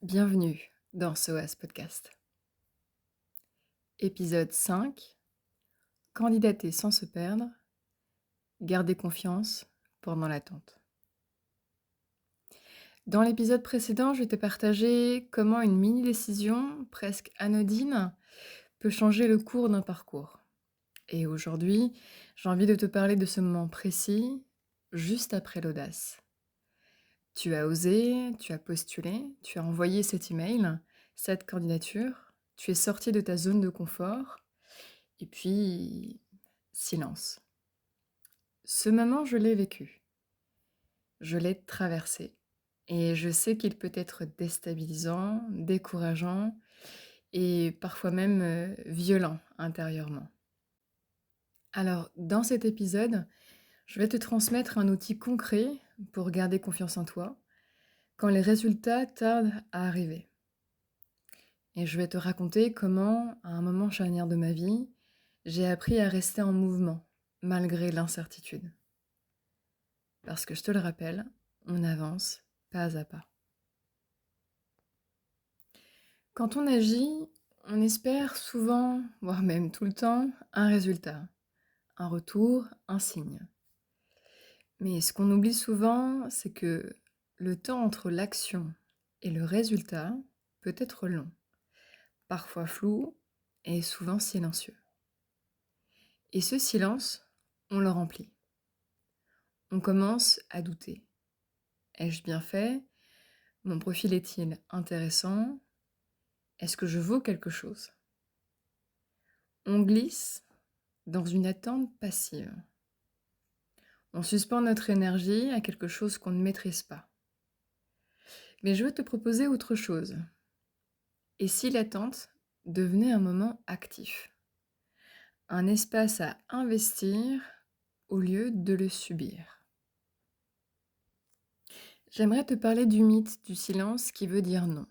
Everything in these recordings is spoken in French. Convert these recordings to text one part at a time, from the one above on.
Bienvenue dans SOAS Podcast. Épisode 5. Candidater sans se perdre, garder confiance pendant l'attente. Dans l'épisode précédent, je vais te partager comment une mini-décision, presque anodine, peut changer le cours d'un parcours. Et aujourd'hui, j'ai envie de te parler de ce moment précis, juste après l'audace. Tu as osé, tu as postulé, tu as envoyé cet email, cette candidature, tu es sorti de ta zone de confort. Et puis, silence. Ce moment, je l'ai vécu. Je l'ai traversé. Et je sais qu'il peut être déstabilisant, décourageant et parfois même violent intérieurement. Alors, dans cet épisode, je vais te transmettre un outil concret pour garder confiance en toi quand les résultats tardent à arriver. Et je vais te raconter comment, à un moment charnière de ma vie, j'ai appris à rester en mouvement, malgré l'incertitude. Parce que je te le rappelle, on avance pas à pas. Quand on agit, on espère souvent, voire même tout le temps, un résultat, un retour, un signe. Mais ce qu'on oublie souvent, c'est que le temps entre l'action et le résultat peut être long, parfois flou et souvent silencieux. Et ce silence, on le remplit. On commence à douter. Ai-je bien fait? Mon profil est-il intéressant? Est-ce que je vaux quelque chose? On glisse dans une attente passive. On suspend notre énergie à quelque chose qu'on ne maîtrise pas. Mais je veux te proposer autre chose. Et si l'attente devenait un moment actif? Un espace à investir au lieu de le subir. J'aimerais te parler du mythe du silence qui veut dire non.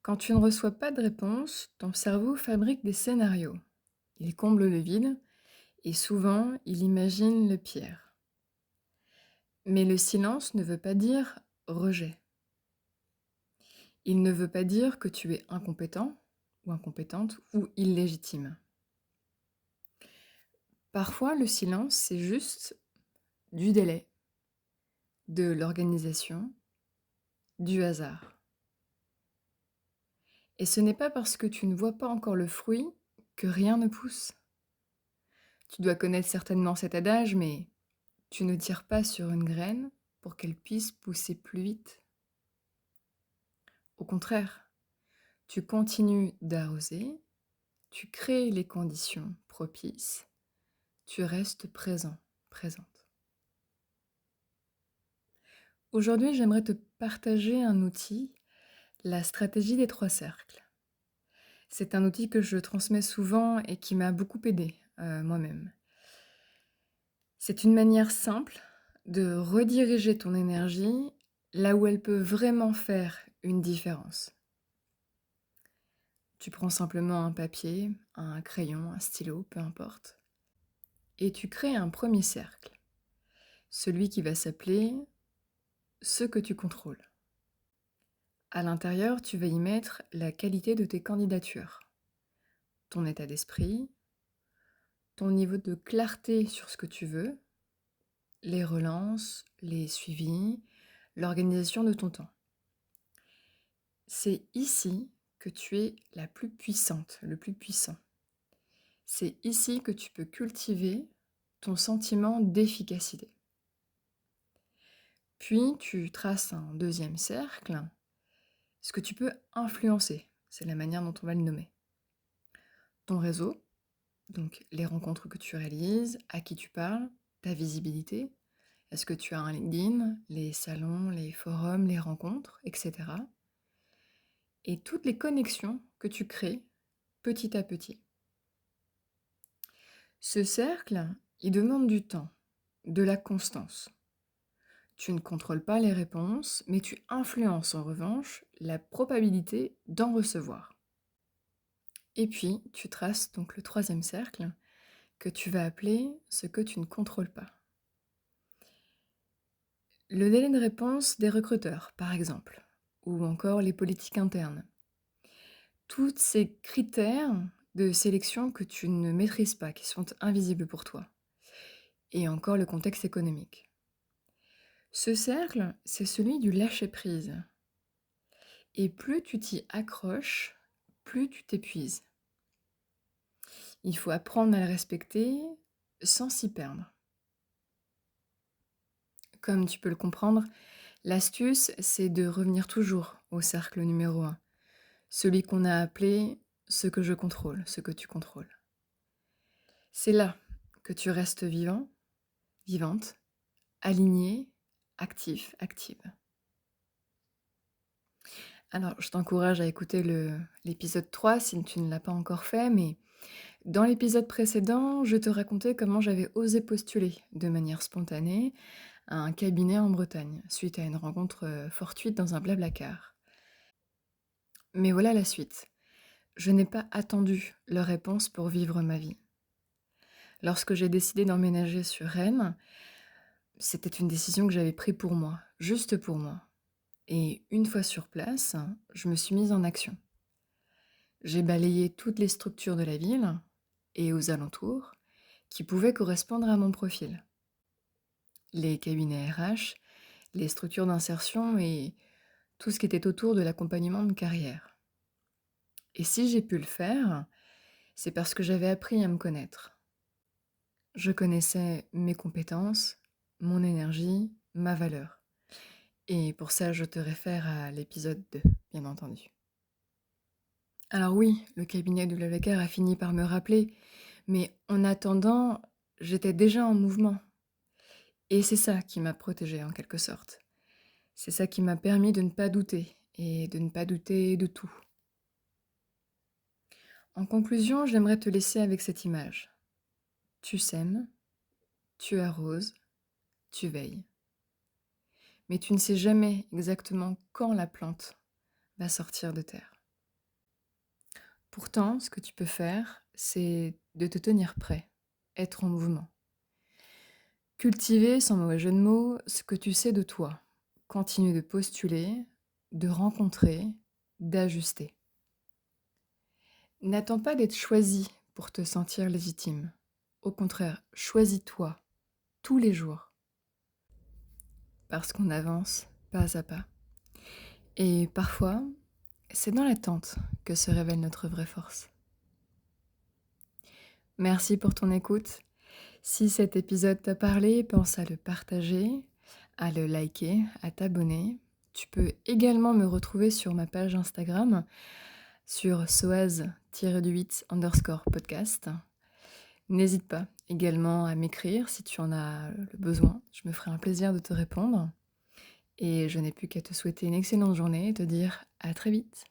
Quand tu ne reçois pas de réponse, ton cerveau fabrique des scénarios. Il comble le vide et souvent il imagine le pire. Mais le silence ne veut pas dire rejet. Il ne veut pas dire que tu es incompétent ou incompétente ou illégitime. Parfois, le silence, c'est juste du délai, de l'organisation, du hasard. Et ce n'est pas parce que tu ne vois pas encore le fruit que rien ne pousse. Tu dois connaître certainement cet adage, mais tu ne tires pas sur une graine pour qu'elle puisse pousser plus vite. Au contraire, tu continues d'arroser, tu crées les conditions propices, tu restes présent, présente. Aujourd'hui, j'aimerais te partager un outil, la stratégie des 3 cercles. C'est un outil que je transmets souvent et qui m'a beaucoup aidée, moi-même. C'est une manière simple de rediriger ton énergie là où elle peut vraiment faire une différence. Tu prends simplement un papier, un crayon, un stylo, peu importe, et tu crées un premier cercle, celui qui va s'appeler ce que tu contrôles. À l'intérieur, tu vas y mettre la qualité de tes candidatures, ton état d'esprit, ton niveau de clarté sur ce que tu veux, les relances, les suivis, l'organisation de ton temps. C'est ici que tu es la plus puissante, le plus puissant. C'est ici que tu peux cultiver ton sentiment d'efficacité. Puis tu traces un deuxième cercle, ce que tu peux influencer, c'est la manière dont on va le nommer. Ton réseau, donc les rencontres que tu réalises, à qui tu parles, ta visibilité. Est-ce que tu as un LinkedIn, les salons, les forums, les rencontres, etc. Et toutes les connexions que tu crées petit à petit. Ce cercle, il demande du temps, de la constance. Tu ne contrôles pas les réponses, mais tu influences en revanche la probabilité d'en recevoir. Et puis, tu traces donc le troisième cercle que tu vas appeler ce que tu ne contrôles pas. Le délai de réponse des recruteurs, par exemple, ou encore les politiques internes. Tous ces critères de sélection que tu ne maîtrises pas, qui sont invisibles pour toi. Et encore le contexte économique. Ce cercle, c'est celui du lâcher-prise. Et plus tu t'y accroches, plus tu t'épuises. Il faut apprendre à le respecter sans s'y perdre. Comme tu peux le comprendre, l'astuce, c'est de revenir toujours au cercle numéro un, celui qu'on a appelé ce que je contrôle, ce que tu contrôles. C'est là que tu restes vivant, vivante, aligné, actif, active. Alors, je t'encourage à écouter l'épisode 3 si tu ne l'as pas encore fait, mais dans l'épisode précédent, je te racontais comment j'avais osé postuler de manière spontanée à un cabinet en Bretagne, suite à une rencontre fortuite dans un blablacar. Mais voilà la suite. Je n'ai pas attendu leur réponse pour vivre ma vie. Lorsque j'ai décidé d'emménager sur Rennes, c'était une décision que j'avais prise pour moi, juste pour moi. Et une fois sur place, je me suis mise en action. J'ai balayé toutes les structures de la ville et aux alentours qui pouvaient correspondre à mon profil. Les cabinets RH, les structures d'insertion et tout ce qui était autour de l'accompagnement de carrière. Et si j'ai pu le faire, c'est parce que j'avais appris à me connaître. Je connaissais mes compétences, mon énergie, ma valeur. Et pour ça, je te réfère à l'épisode 2, bien entendu. Alors oui, le cabinet de Blablacar a fini par me rappeler, mais en attendant, j'étais déjà en mouvement. Et c'est ça qui m'a protégée en quelque sorte. C'est ça qui m'a permis de ne pas douter, et de ne pas douter de tout. En conclusion, j'aimerais te laisser avec cette image. Tu sèmes, tu arroses, tu veilles. Mais tu ne sais jamais exactement quand la plante va sortir de terre. Pourtant, ce que tu peux faire, c'est de te tenir prêt, être en mouvement. Cultiver, sans mauvais jeu de mots, ce que tu sais de toi. Continue de postuler, de rencontrer, d'ajuster. N'attends pas d'être choisi pour te sentir légitime. Au contraire, choisis-toi tous les jours. Parce qu'on avance pas à pas. Et parfois, c'est dans l'attente que se révèle notre vraie force. Merci pour ton écoute. Si cet épisode t'a parlé, pense à le partager, à le liker, à t'abonner. Tu peux également me retrouver sur ma page Instagram, sur soaz-8_podcast. N'hésite pas également à m'écrire si tu en as le besoin. Je me ferai un plaisir de te répondre. Et je n'ai plus qu'à te souhaiter une excellente journée et te dire à très vite.